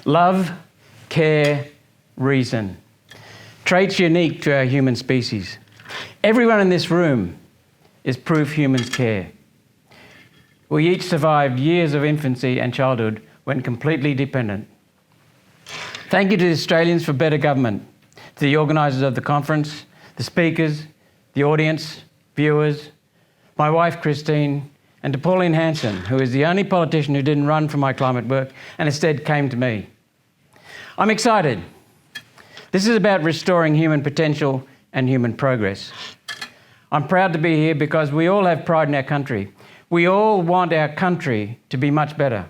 Love, care, reason. Traits unique to our human species. Everyone in this room is proof humans care. We each survived years of infancy and childhood when completely dependent. Thank you to the Australians for better government, to the organisers of the conference, the speakers, the audience, viewers, my wife Christine, and to Pauline Hanson, who is the only politician who didn't run for my climate work and instead came to me. I'm excited. This is about restoring human potential and human progress. I'm proud to be here because we all have pride in our country. We all want our country to be much better.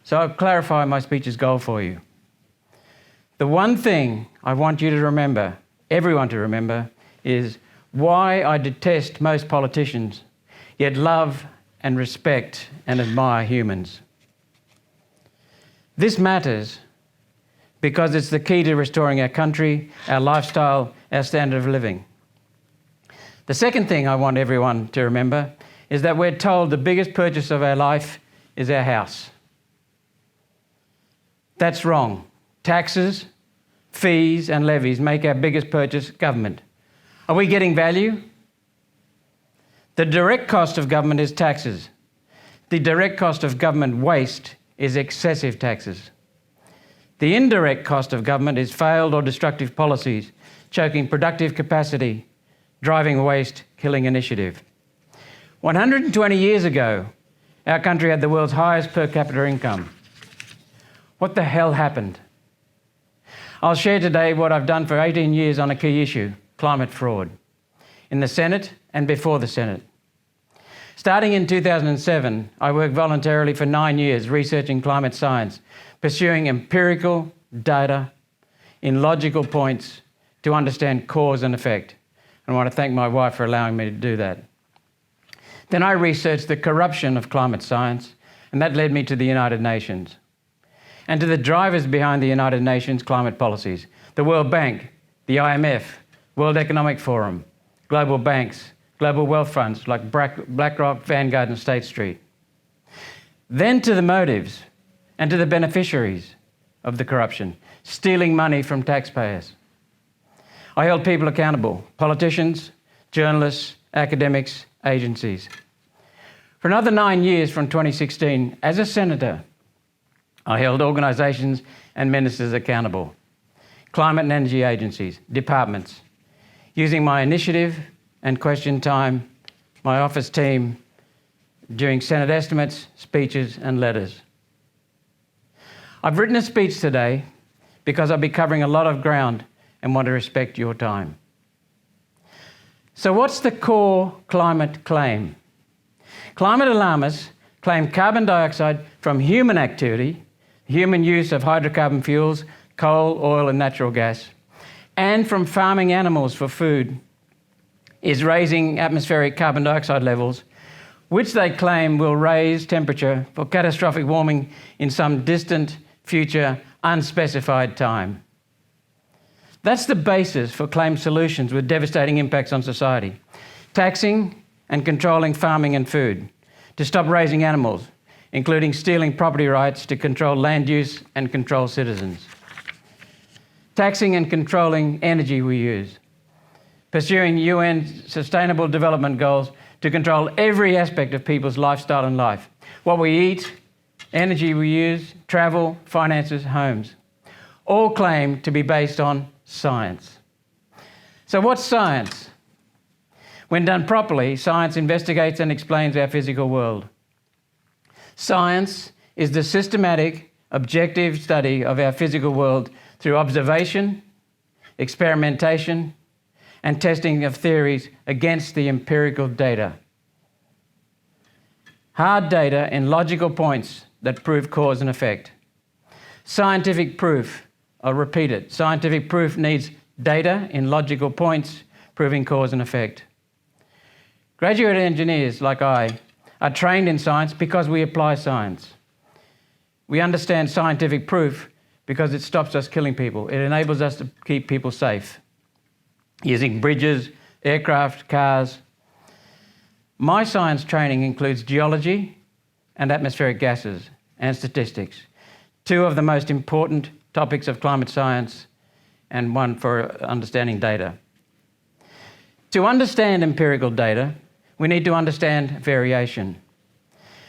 So I'll clarify my speech's goal for you. The one thing I want you to remember, everyone to remember, is why I detest most politicians, yet love and respect and admire humans. This matters because it's the key to restoring our country, our lifestyle, our standard of living. The second thing I want everyone to remember is that we're told the biggest purchase of our life is our house. That's wrong. Taxes, fees and levies make our biggest purchase government. Are we getting value? The direct cost of government is taxes. The direct cost of government waste is excessive taxes. The indirect cost of government is failed or destructive policies, choking productive capacity, driving waste, killing initiative. 120 years ago, our country had the world's highest per capita income. What the hell happened? I'll share today what I've done for 18 years on a key issue, climate fraud, in the Senate and before the Senate. Starting in 2007, I worked voluntarily for 9 years researching climate science, pursuing empirical data in logical points to understand cause and effect. And I want to thank my wife for allowing me to do that. Then I researched the corruption of climate science, and that led me to the United Nations and to the drivers behind the United Nations climate policies, the World Bank, the IMF, World Economic Forum, global banks, global wealth funds like BlackRock, Vanguard and State Street. Then to the motives and to the beneficiaries of the corruption, stealing money from taxpayers. I held people accountable, politicians, journalists, academics, agencies. For another 9 years from 2016, as a senator, I held organisations and ministers accountable, climate and energy agencies, departments, using my initiative and question time, my office team, during Senate estimates, speeches and letters. I've written a speech today because I'll be covering a lot of ground and want to respect your time. So what's the core climate claim? Climate alarmists claim carbon dioxide from human activity, human use of hydrocarbon fuels, coal, oil and natural gas, and from farming animals for food is raising atmospheric carbon dioxide levels, which they claim will raise temperature for catastrophic warming in some distant future unspecified time. That's the basis for claimed solutions with devastating impacts on society. Taxing and controlling farming and food, to stop raising animals, including stealing property rights to control land use and control citizens. Taxing and controlling energy we use. Pursuing UN Sustainable Development Goals to control every aspect of people's lifestyle and life. What we eat, energy we use, travel, finances, homes. All claim to be based on science. So what's science? When done properly, science investigates and explains our physical world. Science is the systematic, objective study of our physical world through observation, experimentation, and testing of theories against the empirical data. Hard data in logical points that prove cause and effect. Scientific proof, I'll repeat it, scientific proof needs data in logical points proving cause and effect. Graduate engineers like I are trained in science because we apply science. We understand scientific proof because it stops us killing people. It enables us to keep people safe, using bridges, aircraft, cars. My science training includes geology and atmospheric gases and statistics. two of the most important topics of climate science and one for understanding data. To understand empirical data, we need to understand variation.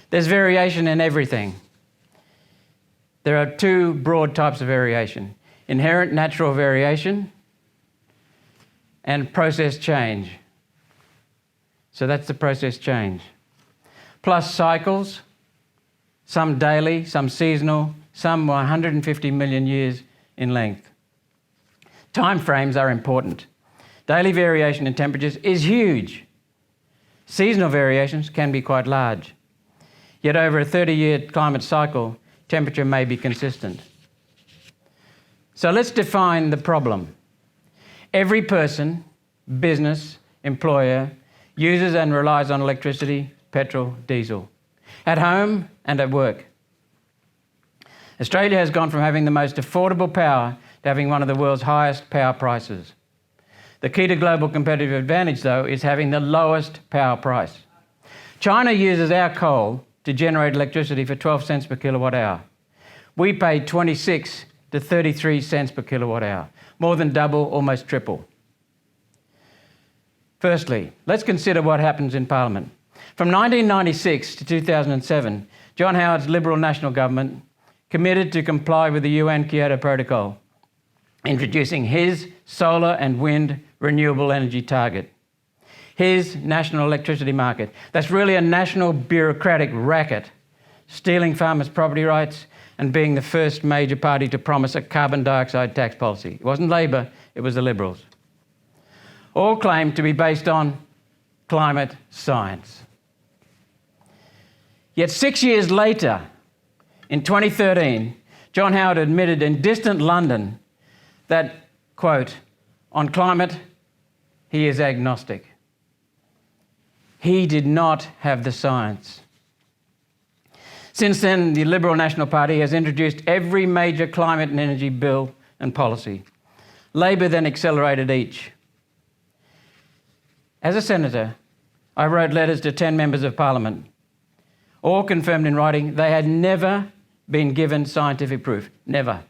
There's variation in everything. There are two broad types of variation: inherent natural variation and process change. So that's the process change. Plus cycles, some daily, some seasonal, some 150 million years in length. Time frames are important. Daily variation in temperatures is huge. Seasonal variations can be quite large. Yet over a 30-year climate cycle, temperature may be consistent. So let's define the problem. Every person, business, employer, uses and relies on electricity, petrol, diesel, at home and at work. Australia has gone from having the most affordable power to having one of the world's highest power prices. The key to global competitive advantage, though, is having the lowest power price. China uses our coal to generate electricity for 12 cents per kilowatt hour. We pay 26 to 33 cents per kilowatt hour, more than double, almost triple. Firstly, let's consider what happens in Parliament. From 1996 to 2007, John Howard's Liberal National Government committed to comply with the UN Kyoto Protocol, introducing his solar and wind renewable energy target, his national electricity market. That's really a national bureaucratic racket, stealing farmers' property rights and being the first major party to promise a carbon dioxide tax policy. It wasn't Labor, it was the Liberals. All claimed to be based on climate science. Yet 6 years later, in 2013, John Howard admitted in distant London that, quote, on climate, he is agnostic. He did not have the science. Since then, the Liberal National Party has introduced every major climate and energy bill and policy. Labor then accelerated each. As a senator, I wrote letters to 10 members of Parliament, all confirmed in writing they had never been given scientific proof. Never.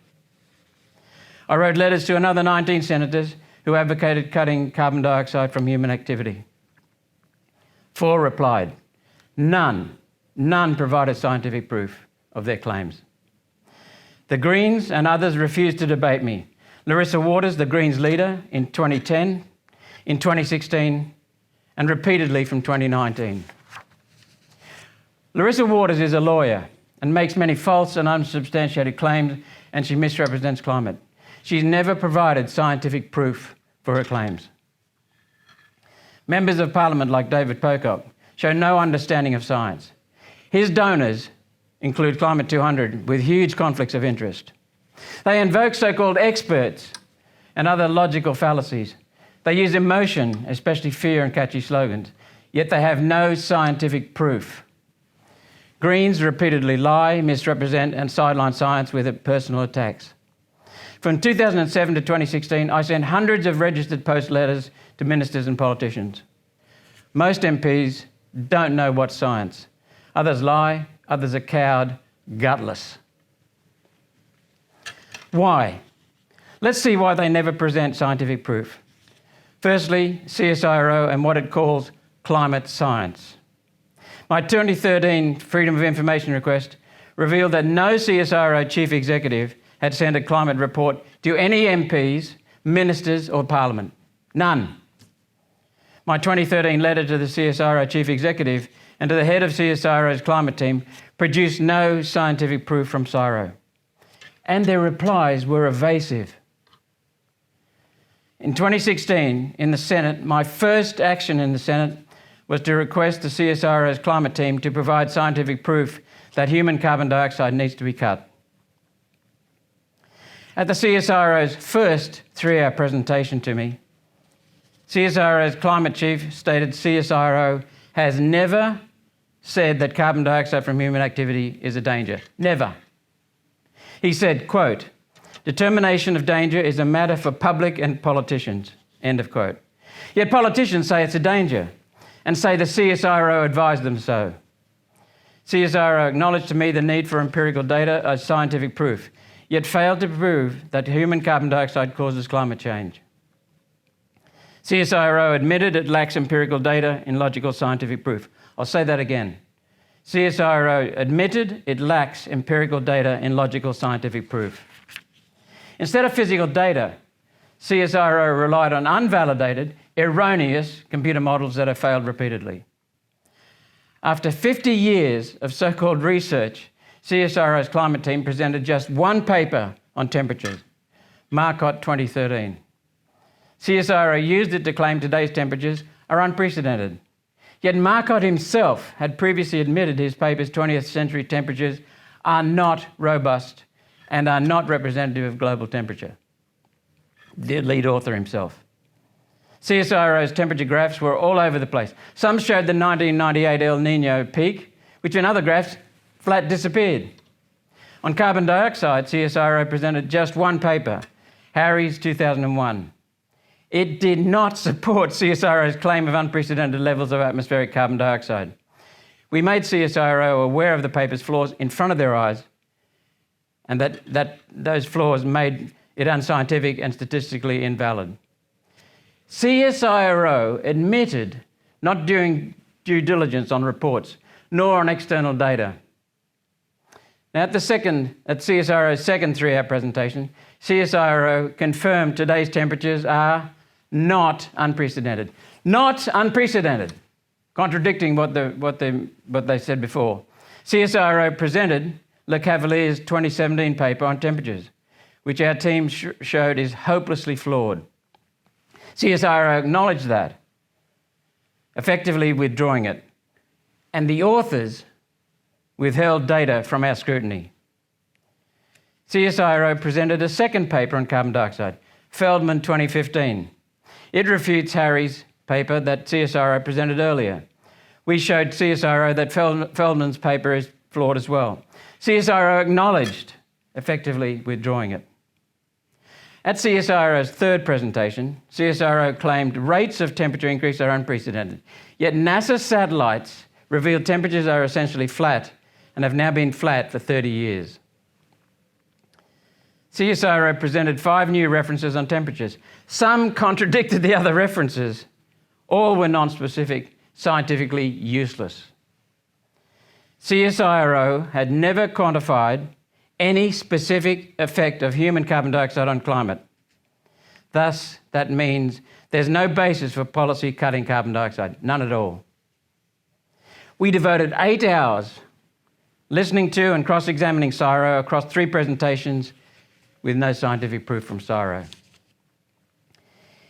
I wrote letters to another 19 senators who advocated cutting carbon dioxide from human activity. 4 replied. None provided scientific proof of their claims. The Greens and others refused to debate me. Larissa Waters, the Greens leader, in 2010, in 2016, and repeatedly from 2019. Larissa Waters is a lawyer and makes many false and unsubstantiated claims, and she misrepresents climate. She's never provided scientific proof for her claims. Members of Parliament like David Pocock show no understanding of science. His donors include Climate 200 with huge conflicts of interest. They invoke so-called experts and other logical fallacies. They use emotion, especially fear and catchy slogans, yet they have no scientific proof. Greens repeatedly lie, misrepresent and sideline science with personal attacks. From 2007 to 2016, I sent hundreds of registered post letters to ministers and politicians. Most MPs don't know what's science. Others lie, others are cowed, gutless. Why? Let's see why they never present scientific proof. Firstly, CSIRO and what it calls climate science. My 2013 Freedom of Information request revealed that no CSIRO chief executive had sent a climate report to any MPs, ministers or Parliament. None. My 2013 letter to the CSIRO chief executive and to the head of CSIRO's climate team produced no scientific proof from CSIRO. And their replies were evasive. In 2016, in the Senate, my first action in the Senate was to request the CSIRO's climate team to provide scientific proof that human carbon dioxide needs to be cut. At the CSIRO's first 3-hour presentation to me, CSIRO's climate chief stated CSIRO has never said that carbon dioxide from human activity is a danger. Never. He said, quote, determination of danger is a matter for public and politicians, end of quote. Yet politicians say it's a danger and say the CSIRO advised them so. CSIRO acknowledged to me the need for empirical data as scientific proof, yet failed to prove that human carbon dioxide causes climate change. CSIRO admitted it lacks empirical data in logical scientific proof. I'll say that again. CSIRO admitted it lacks empirical data in logical scientific proof. Instead of physical data, CSIRO relied on unvalidated, erroneous computer models that have failed repeatedly. After 50 years of so-called research, CSIRO's climate team presented just one paper on temperatures, Marcotte 2013. CSIRO used it to claim today's temperatures are unprecedented. Yet Marcotte himself had previously admitted his paper's 20th century temperatures are not robust and are not representative of global temperature. The lead author himself. CSIRO's temperature graphs were all over the place. Some showed the 1998 El Nino peak, which in other graphs flat disappeared. On carbon dioxide, CSIRO presented just one paper, Harry's 2001. It did not support CSIRO's claim of unprecedented levels of atmospheric carbon dioxide. We made CSIRO aware of the paper's flaws in front of their eyes, and that those flaws made it unscientific and statistically invalid. CSIRO admitted not doing due diligence on reports, nor on external data. Now, at CSIRO's second 3-hour presentation, CSIRO confirmed today's temperatures are not unprecedented. Not unprecedented, contradicting what they said before. CSIRO presented Le Cavalier's 2017 paper on temperatures, which our team showed is hopelessly flawed. CSIRO acknowledged that, effectively withdrawing it, and the authors withheld data from our scrutiny. CSIRO presented a second paper on carbon dioxide, Feldman 2015. It refutes Harry's paper that CSIRO presented earlier. We showed CSIRO that Feldman's paper is flawed as well. CSIRO acknowledged, effectively withdrawing it. At CSIRO's third presentation, CSIRO claimed rates of temperature increase are unprecedented, yet NASA satellites revealed temperatures are essentially flat and have now been flat for 30 years. CSIRO presented 5 new references on temperatures. Some contradicted the other references. All were non-specific, scientifically useless. CSIRO had never quantified any specific effect of human carbon dioxide on climate. Thus, that means there's no basis for policy cutting carbon dioxide, none at all. We devoted 8 hours listening to and cross-examining CSIRO across 3 presentations with no scientific proof from CSIRO.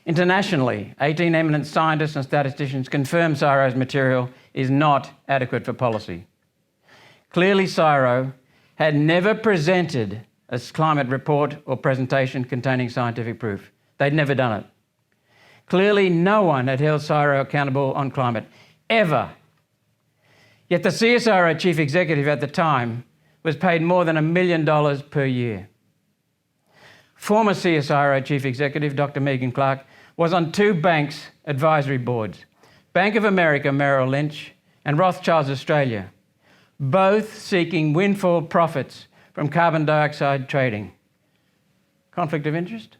Internationally, 18 eminent scientists and statisticians confirm CSIRO's material is not adequate for policy. Clearly, CSIRO had never presented a climate report or presentation containing scientific proof. They'd never done it. Clearly, no one had held CSIRO accountable on climate, ever. Yet the CSIRO chief executive at the time was paid more than $1 million per year. Former CSIRO chief executive, Dr. Megan Clark, was on 2 banks' advisory boards, Bank of America Merrill Lynch and Rothschild's Australia, both seeking windfall profits from carbon dioxide trading. Conflict of interest?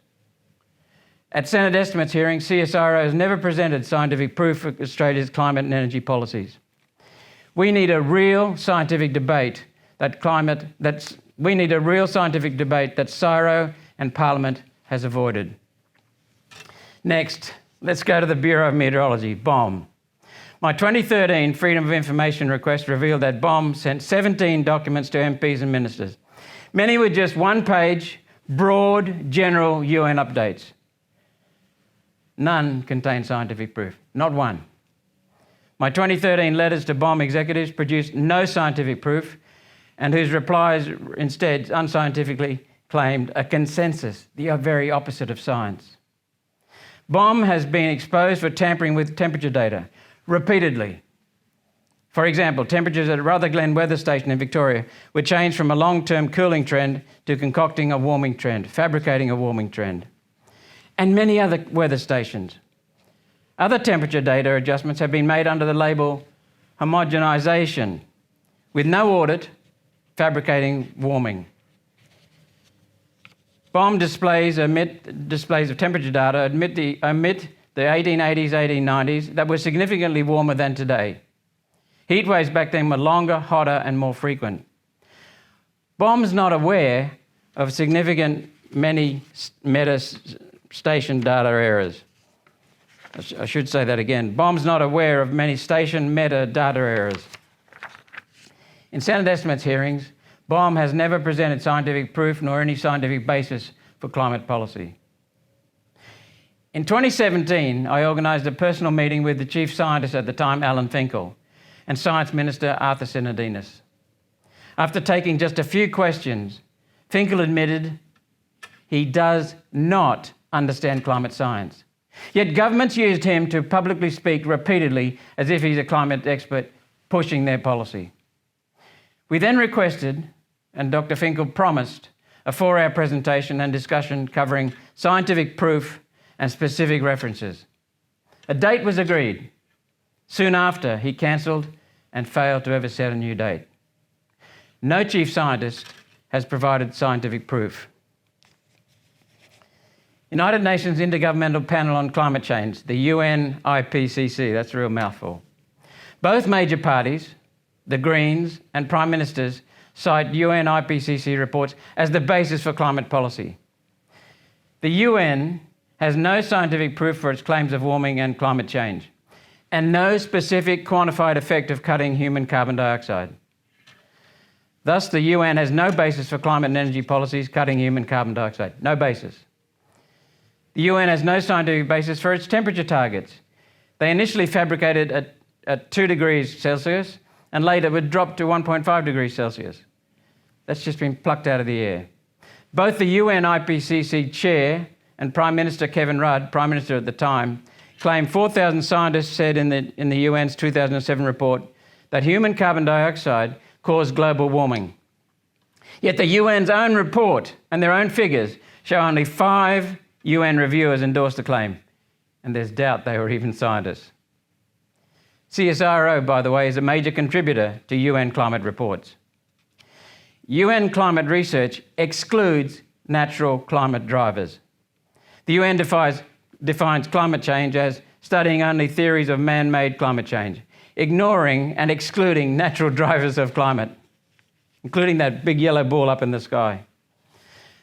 At Senate estimates hearings, CSIRO has never presented scientific proof for Australia's climate and energy policies. We need a real scientific debate that CSIRO and Parliament has avoided. Next, let's go to the Bureau of Meteorology, BOM. My 2013 Freedom of Information request revealed that BOM sent 17 documents to MPs and ministers. Many were just one-page, broad, general UN updates. None contained scientific proof, not one. My 2013 letters to BOM executives produced no scientific proof, and whose replies instead unscientifically claimed a consensus, the very opposite of science. BOM has been exposed for tampering with temperature data repeatedly. For example, temperatures at Rutherglen Weather Station in Victoria were changed from a long-term cooling trend to concocting a warming trend, fabricating a warming trend. And many other weather stations. Other temperature data adjustments have been made under the label homogenisation, with no audit, fabricating warming. Bomb displays of temperature data omit the 1880s, 1890s that were significantly warmer than today. Heat waves back then were longer, hotter, and more frequent. Bomb's not aware of significant many meta-station data errors. I should say that again. Bomb's not aware of many station metadata errors. In Senate estimates hearings, Bomb has never presented scientific proof nor any scientific basis for climate policy. In 2017, I organised a personal meeting with the chief scientist at the time, Alan Finkel, and Science Minister Arthur Sinodinos. After taking just a few questions, Finkel admitted he does not understand climate science. Yet governments used him to publicly speak repeatedly as if he's a climate expert pushing their policy. We then requested, and Dr. Finkel promised, a 4-hour presentation and discussion covering scientific proof and specific references. A date was agreed. Soon after, he cancelled and failed to ever set a new date. No chief scientist has provided scientific proof. United Nations Intergovernmental Panel on Climate Change, the UN IPCC, that's a real mouthful. Both major parties, the Greens and Prime Ministers, cite UN IPCC reports as the basis for climate policy. The UN has no scientific proof for its claims of warming and climate change, and no specific quantified effect of cutting human carbon dioxide. Thus, the UN has no basis for climate and energy policies cutting human carbon dioxide. No basis. The UN has no scientific basis for its temperature targets. They initially fabricated at 2 degrees Celsius and later would drop to 1.5 degrees Celsius. That's just been plucked out of the air. Both the UN IPCC chair and Prime Minister Kevin Rudd, Prime Minister at the time, claimed 4,000 scientists said in the UN's 2007 report that human carbon dioxide caused global warming. Yet the UN's own report and their own figures show only 5 UN reviewers endorsed the claim, and there's doubt they were even scientists. CSIRO, by the way, is a major contributor to UN climate reports. UN climate research excludes natural climate drivers. The UN defines climate change as studying only theories of man-made climate change, ignoring and excluding natural drivers of climate, including that big yellow ball up in the sky.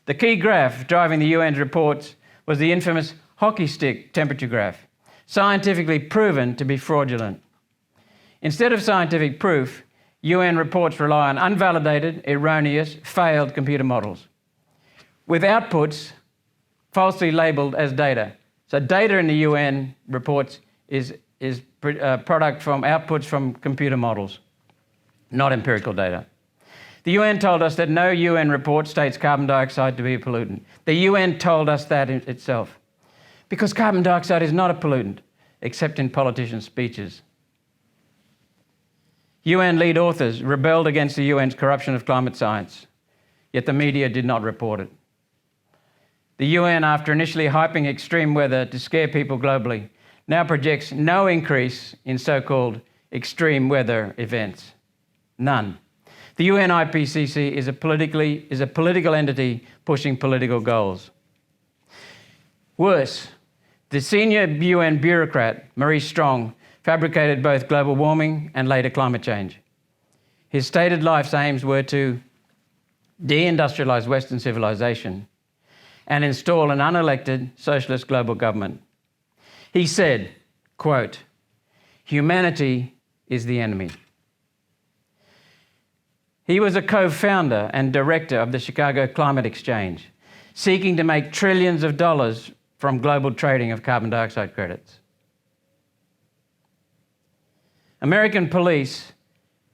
The key graph driving the UN's reports was the infamous hockey stick temperature graph, scientifically proven to be fraudulent. Instead of scientific proof, UN reports rely on unvalidated, erroneous, failed computer models, with outputs falsely labelled as data. So data in the UN reports is product from outputs from computer models, not empirical data. The UN told us that no UN report states carbon dioxide to be a pollutant. The UN told us that itself, because carbon dioxide is not a pollutant, except in politicians' speeches. UN lead authors rebelled against the UN's corruption of climate science, yet the media did not report it. The UN, after initially hyping extreme weather to scare people globally, now projects no increase in so-called extreme weather events. None. The UN IPCC is a political entity pushing political goals. Worse, the senior UN bureaucrat, Maurice Strong, fabricated both global warming and later climate change. His stated life's aims were to deindustrialise Western civilization and install an unelected socialist global government. He said, quote, "Humanity is the enemy." He was a co-founder and director of the Chicago Climate Exchange, seeking to make trillions of dollars from global trading of carbon dioxide credits. American police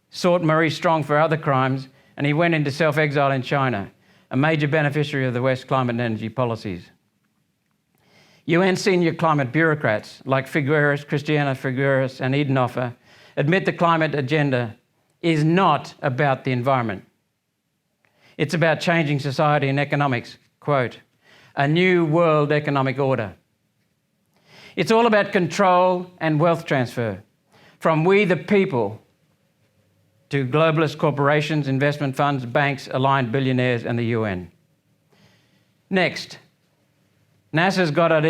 sought Maurice Strong for other crimes, and he went into self-exile in China, a major beneficiary of the West's climate and energy policies. UN senior climate bureaucrats like Christiana Figueres and Edenhofer admit the climate agenda is not about the environment. It's about changing society and economics, quote, "a new world economic order." It's all about control and wealth transfer from we the people to globalist corporations, investment funds, banks, aligned billionaires, and the UN. Next, NASA's Goddard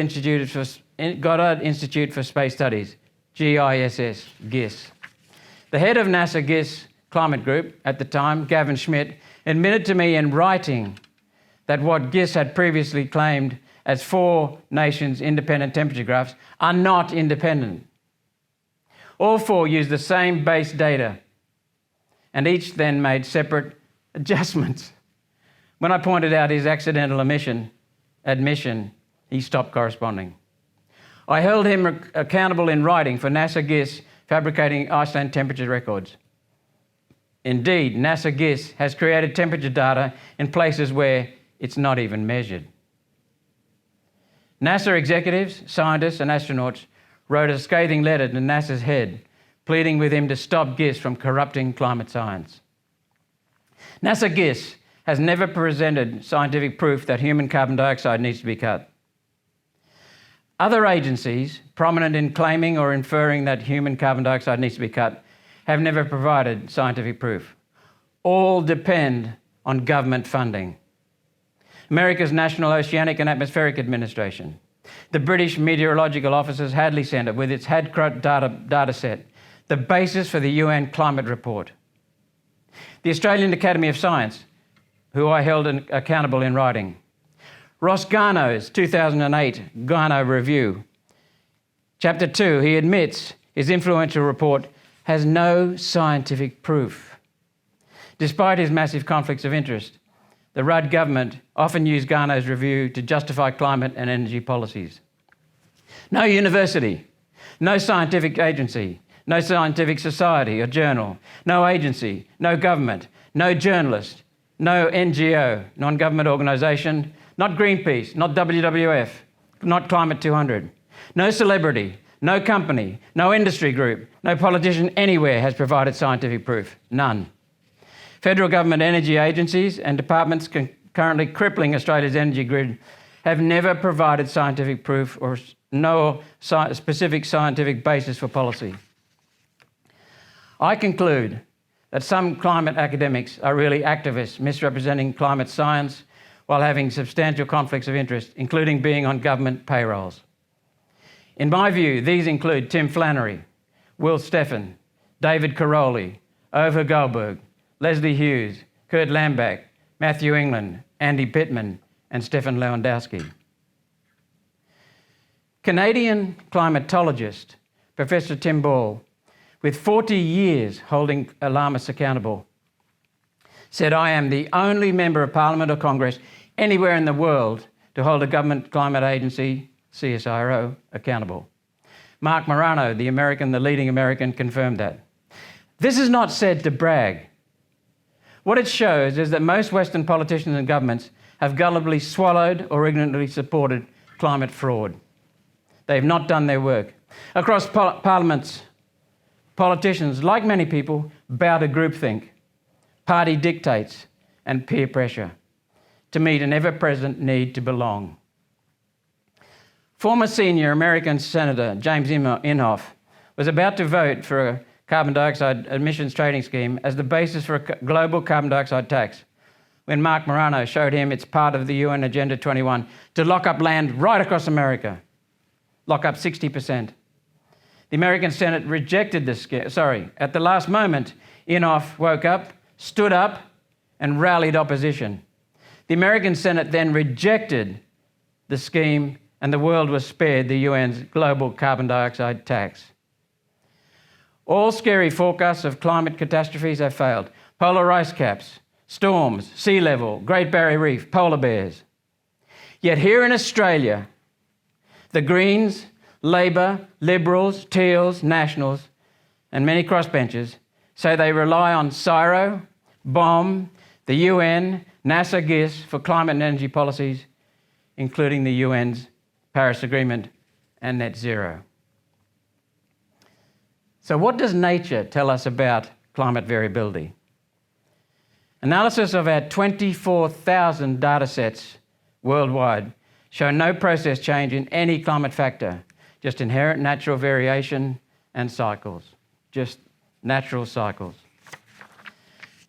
Institute for Space Studies, GISS. The head of NASA GISS Climate Group at the time, Gavin Schmidt, admitted to me in writing that what GISS had previously claimed as 4 nations independent temperature graphs are not independent. All 4 used the same base data, and each then made separate adjustments. When I pointed out his accidental admission, he stopped corresponding. I held him accountable in writing for NASA GISS fabricating Iceland temperature records. Indeed, NASA GISS has created temperature data in places where it's not even measured. NASA executives, scientists, and astronauts wrote a scathing letter to NASA's head, pleading with him to stop GISS from corrupting climate science. NASA GISS has never presented scientific proof that human carbon dioxide needs to be cut. Other agencies, prominent in claiming or inferring that human carbon dioxide needs to be cut, have never provided scientific proof. All depend on government funding. America's National Oceanic and Atmospheric Administration, the British Meteorological Office's Hadley Centre with its HADCRUT data set, the basis for the UN climate report. The Australian Academy of Science, who I held accountable in writing. Ross Garnaut's 2008 Garnaut Review. Chapter 2, he admits his influential report has no scientific proof. Despite his massive conflicts of interest, the Rudd government often used Garnaut's review to justify climate and energy policies. No university, no scientific agency, no scientific society or journal, no agency, no government, no journalist, no NGO, non-government organisation, not Greenpeace, not WWF, not Climate 200, no celebrity, no company, no industry group, no politician anywhere has provided scientific proof. None. Federal government energy agencies and departments currently crippling Australia's energy grid have never provided scientific proof or no specific scientific basis for policy. I conclude that some climate academics are really activists misrepresenting climate science while having substantial conflicts of interest, including being on government payrolls. In my view, these include Tim Flannery, Will Steffen, David Caroli, Ove Goldberg, Leslie Hughes, Kurt Lambach, Matthew England, Andy Pittman, and Stefan Lewandowski. Canadian climatologist Professor Tim Ball, with 40 years holding alarmists accountable, said, "I am the only member of Parliament or Congress anywhere in the world to hold a government climate agency, CSIRO, accountable." Mark Morano, the leading American, confirmed that. This is not said to brag. What it shows is that most Western politicians and governments have gullibly swallowed or ignorantly supported climate fraud. They have not done their work. Across parliaments, politicians, like many people, bow to groupthink, party dictates, and peer pressure to meet an ever-present need to belong. Former senior American Senator James Inhofe was about to vote for a carbon dioxide emissions trading scheme as the basis for a global carbon dioxide tax when Mark Morano showed him it's part of the UN Agenda 21 to lock up land right across America, lock up 60%. The American Senate rejected this scheme. At the last moment, Inhofe woke up, stood up, and rallied opposition. The American Senate then rejected the scheme, and the world was spared the UN's global carbon dioxide tax. All scary forecasts of climate catastrophes have failed. Polar ice caps, storms, sea level, Great Barrier Reef, polar bears. Yet here in Australia, the Greens, Labor, Liberals, Teals, Nationals, and many crossbenchers say they rely on CSIRO, BOM, the UN, NASA GISS for climate and energy policies, including the UN's Paris Agreement and net zero. So what does nature tell us about climate variability? Analysis of our 24,000 data sets worldwide show no process change in any climate factor, just inherent natural variation and cycles, just natural cycles.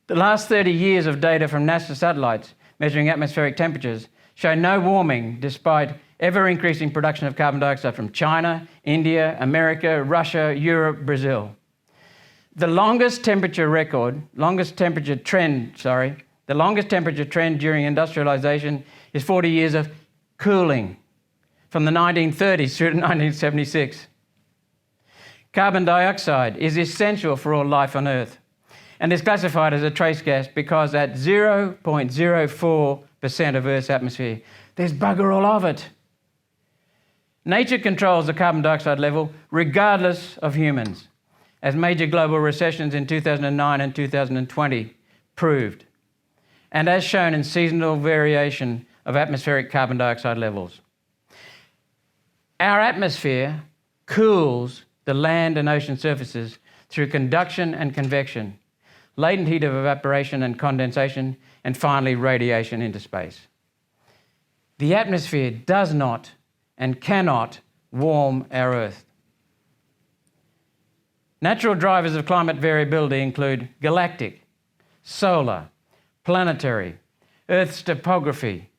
The last 30 years of data from NASA satellites measuring atmospheric temperatures show no warming despite ever-increasing production of carbon dioxide from China, India, America, Russia, Europe, Brazil. The longest temperature trend during industrialization is 40 years of cooling, from the 1930s through to 1976. Carbon dioxide is essential for all life on Earth and is classified as a trace gas because at 0.04% of Earth's atmosphere, there's bugger all of it. Nature controls the carbon dioxide level regardless of humans, as major global recessions in 2009 and 2020 proved, and as shown in seasonal variation of atmospheric carbon dioxide levels. Our atmosphere cools the land and ocean surfaces through conduction and convection, latent heat of evaporation and condensation, and finally radiation into space. The atmosphere does not and cannot warm our Earth. Natural drivers of climate variability include galactic, solar, planetary, Earth's topography,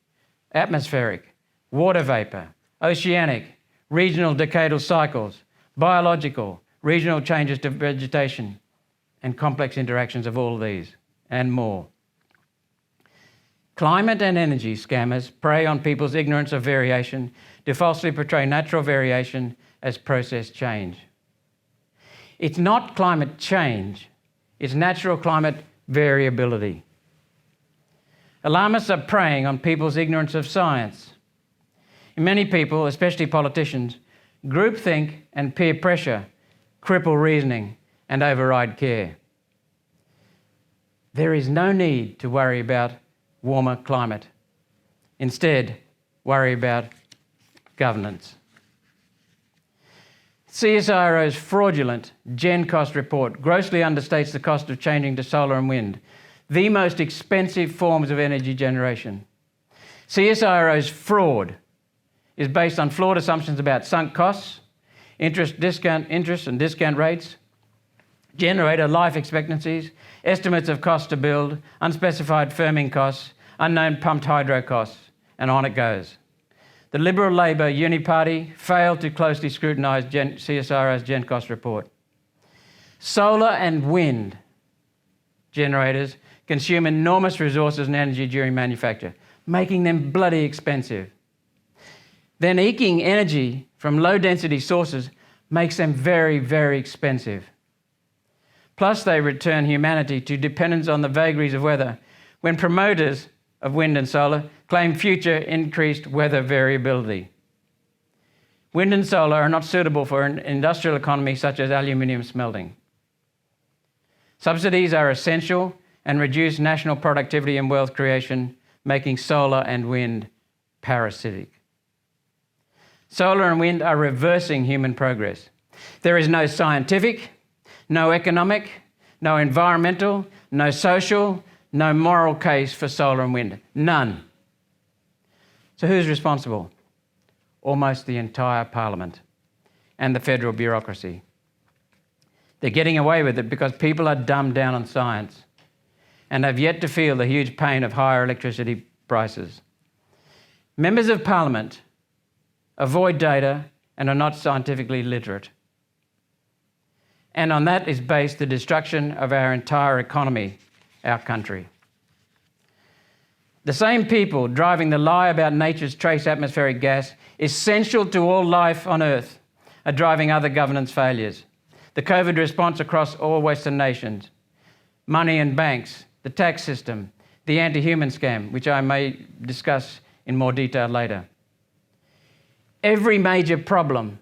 atmospheric, water vapor, oceanic, regional decadal cycles, biological, regional changes to vegetation, and complex interactions of all of these, and more. Climate and energy scammers prey on people's ignorance of variation to falsely portray natural variation as process change. It's not climate change, it's natural climate variability. Alarmists are preying on people's ignorance of science. In many people, especially politicians, groupthink and peer pressure cripple reasoning and override care. There is no need to worry about warmer climate. Instead, worry about governance. CSIRO's fraudulent Gen Cost report grossly understates the cost of changing to solar and wind, the most expensive forms of energy generation. CSIRO's fraud is based on flawed assumptions about sunk costs, interest and discount rates, generator life expectancies, estimates of cost to build, unspecified firming costs, unknown pumped hydro costs, and on it goes. The Liberal Labor Uni Party failed to closely scrutinise CSIRO's Gen Cost report. Solar and wind generators consume enormous resources and energy during manufacture, making them bloody expensive. Then eking energy from low-density sources makes them very, very expensive. Plus, they return humanity to dependence on the vagaries of weather, when promoters of wind and solar claim future increased weather variability. Wind and solar are not suitable for an industrial economy such as aluminium smelting. Subsidies are essential and reduce national productivity and wealth creation, making solar and wind parasitic. Solar and wind are reversing human progress. There is no scientific, no economic, no environmental, no social, no moral case for solar and wind. None. So who's responsible? Almost the entire Parliament and the federal bureaucracy. They're getting away with it because people are dumbed down on science and have yet to feel the huge pain of higher electricity prices. Members of Parliament avoid data and are not scientifically literate. And on that is based the destruction of our entire economy, our country. The same people driving the lie about nature's trace atmospheric gas, essential to all life on Earth, are driving other governance failures. The COVID response across all Western nations, money and banks, the tax system, the anti-human scam, which I may discuss in more detail later. Every major problem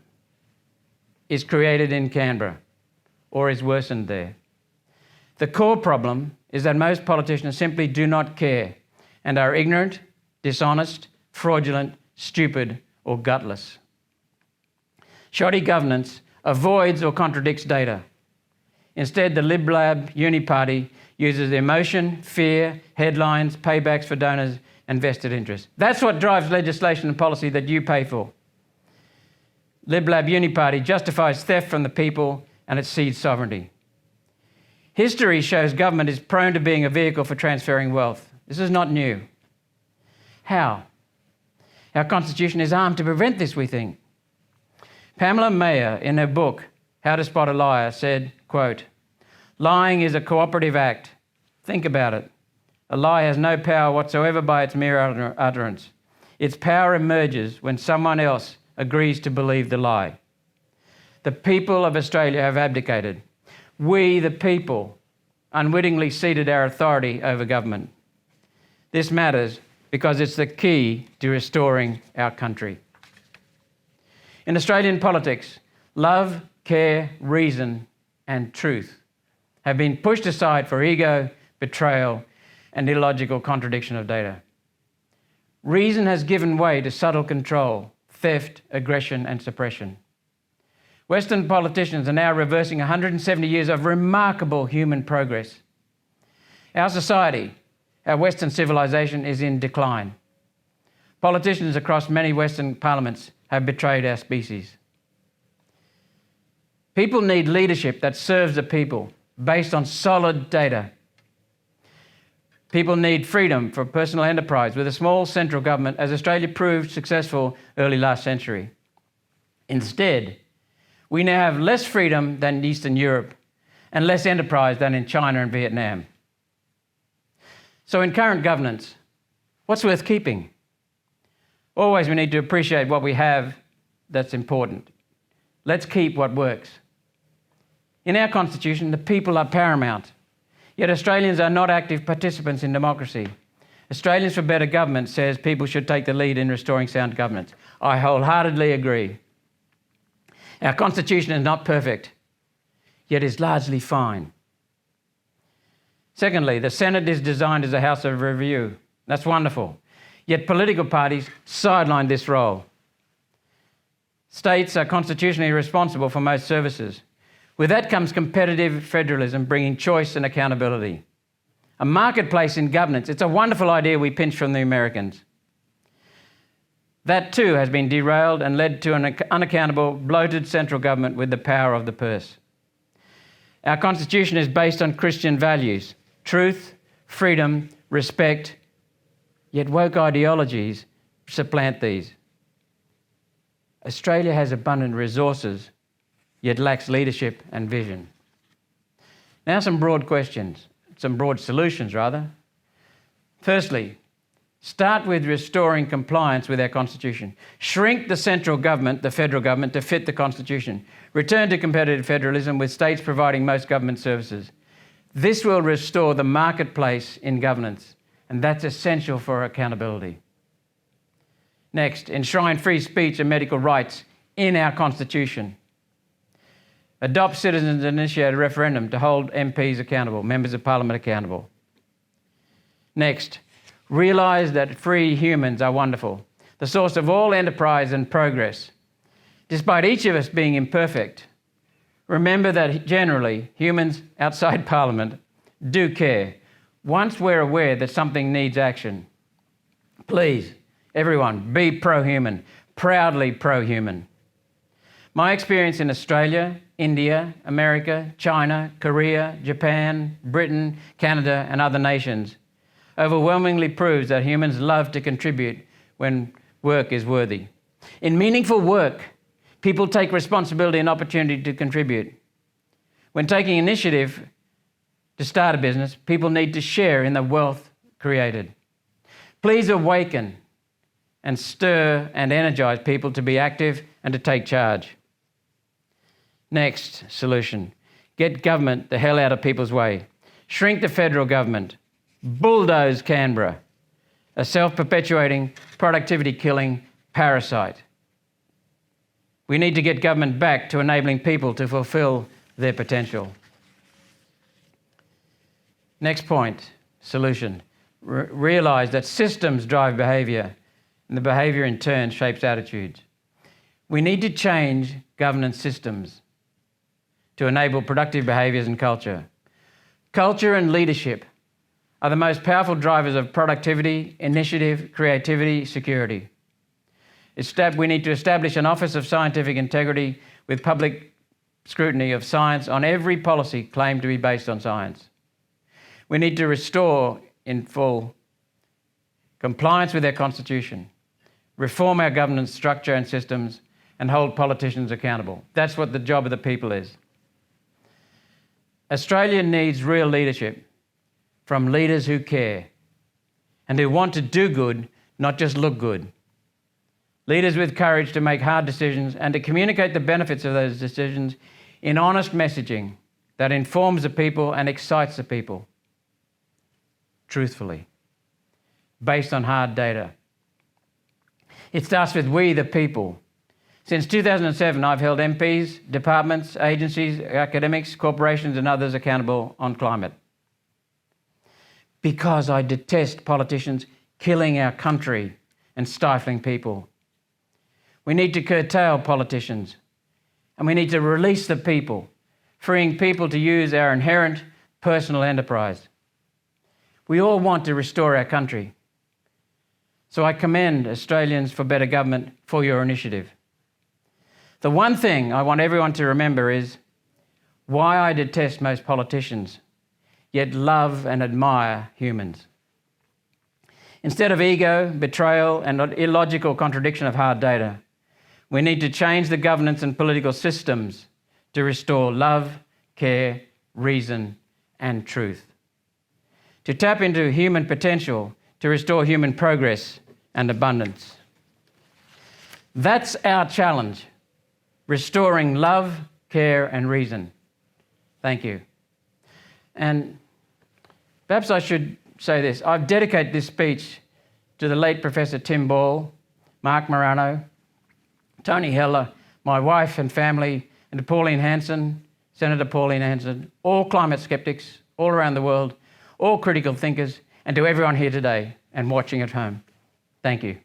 is created in Canberra or is worsened there. The core problem is that most politicians simply do not care and are ignorant, dishonest, fraudulent, stupid, or gutless. Shoddy governance avoids or contradicts data. Instead, the Lib Lab Uni Party uses emotion, fear, headlines, paybacks for donors, and vested interests. That's what drives legislation and policy that you pay for. Lib Lab Uni Party justifies theft from the people and it cedes sovereignty. History shows government is prone to being a vehicle for transferring wealth. This is not new. How? Our Constitution is armed to prevent this, we think. Pamela Mayer, in her book, How to Spot a Liar, said, quote, "Lying is a cooperative act. Think about it. A lie has no power whatsoever by its mere utterance. Its power emerges when someone else agrees to believe the lie. The people of Australia have abdicated. We, the people, unwittingly ceded our authority over government. This matters because it's the key to restoring our country." In Australian politics, love, care, reason, and truth have been pushed aside for ego, betrayal, and illogical contradiction of data. Reason has given way to subtle control, theft, aggression, and suppression. Western politicians are now reversing 170 years of remarkable human progress. Our society, our Western civilization, is in decline. Politicians across many Western parliaments have betrayed our species. People need leadership that serves the people, based on solid data. People need freedom for personal enterprise with a small central government, as Australia proved successful early last century. Instead, we now have less freedom than Eastern Europe and less enterprise than in China and Vietnam. So in current governance, what's worth keeping? Always we need to appreciate what we have that's important. Let's keep what works. In our Constitution, the people are paramount, yet Australians are not active participants in democracy. Australians for Better Government says people should take the lead in restoring sound governance. I wholeheartedly agree. Our Constitution is not perfect, yet is largely fine. Secondly, the Senate is designed as a house of review. That's wonderful. Yet political parties sideline this role. States are constitutionally responsible for most services. With that comes competitive federalism, bringing choice and accountability. A marketplace in governance. It's a wonderful idea we pinched from the Americans. That too has been derailed and led to an unaccountable, bloated central government with the power of the purse. Our Constitution is based on Christian values: truth, freedom, respect, yet woke ideologies supplant these. Australia has abundant resources, yet lacks leadership and vision. Now some broad solutions rather. Firstly, start with restoring compliance with our Constitution. Shrink the central government, the federal government, to fit the Constitution. Return to competitive federalism with states providing most government services. This will restore the marketplace in governance, and that's essential for accountability. Next, enshrine free speech and medical rights in our Constitution. Adopt citizens-initiated referendum to hold MPs accountable, members of Parliament accountable. Next, realise that free humans are wonderful, the source of all enterprise and progress. Despite each of us being imperfect, remember that generally humans outside Parliament do care once we're aware that something needs action. Please, everyone, be pro-human, proudly pro-human. My experience in Australia, India, America, China, Korea, Japan, Britain, Canada, and other nations overwhelmingly proves that humans love to contribute when work is worthy. In meaningful work, people take responsibility and opportunity to contribute. When taking initiative to start a business, people need to share in the wealth created. Please awaken and stir and energise people to be active and to take charge. Next solution, get government the hell out of people's way. Shrink the federal government. Bulldoze Canberra, a self-perpetuating, productivity-killing parasite. We need to get government back to enabling people to fulfil their potential. Next point, solution. Realise that systems drive behaviour, and the behaviour in turn shapes attitudes. We need to change governance systems to enable productive behaviours and culture. Culture and leadership are the most powerful drivers of productivity, initiative, creativity, security. We need to establish an Office of Scientific Integrity with public scrutiny of science on every policy claimed to be based on science. We need to restore in full compliance with our Constitution, reform our governance structure and systems, and hold politicians accountable. That's what the job of the people is. Australia needs real leadership from leaders who care and who want to do good, not just look good. Leaders with courage to make hard decisions and to communicate the benefits of those decisions in honest messaging that informs the people and excites the people, truthfully, based on hard data. It starts with we, the people. Since 2007, I've held MPs, departments, agencies, academics, corporations and others accountable on climate. Because I detest politicians killing our country and stifling people. We need to curtail politicians and we need to release the people, freeing people to use our inherent personal enterprise. We all want to restore our country. So I commend Australians for Better Government for your initiative. The one thing I want everyone to remember is why I detest most politicians, yet love and admire humans. Instead of ego, betrayal, and illogical contradiction of hard data, we need to change the governance and political systems to restore love, care, reason, and truth. To tap into human potential to restore human progress and abundance. That's our challenge, restoring love, care, and reason. Thank you. And perhaps I should say this. I've dedicated this speech to the late Professor Tim Ball, Mark Morano, Tony Heller, my wife and family, and to Pauline Hanson, Senator Pauline Hanson, all climate skeptics all around the world, all critical thinkers, and to everyone here today and watching at home. Thank you.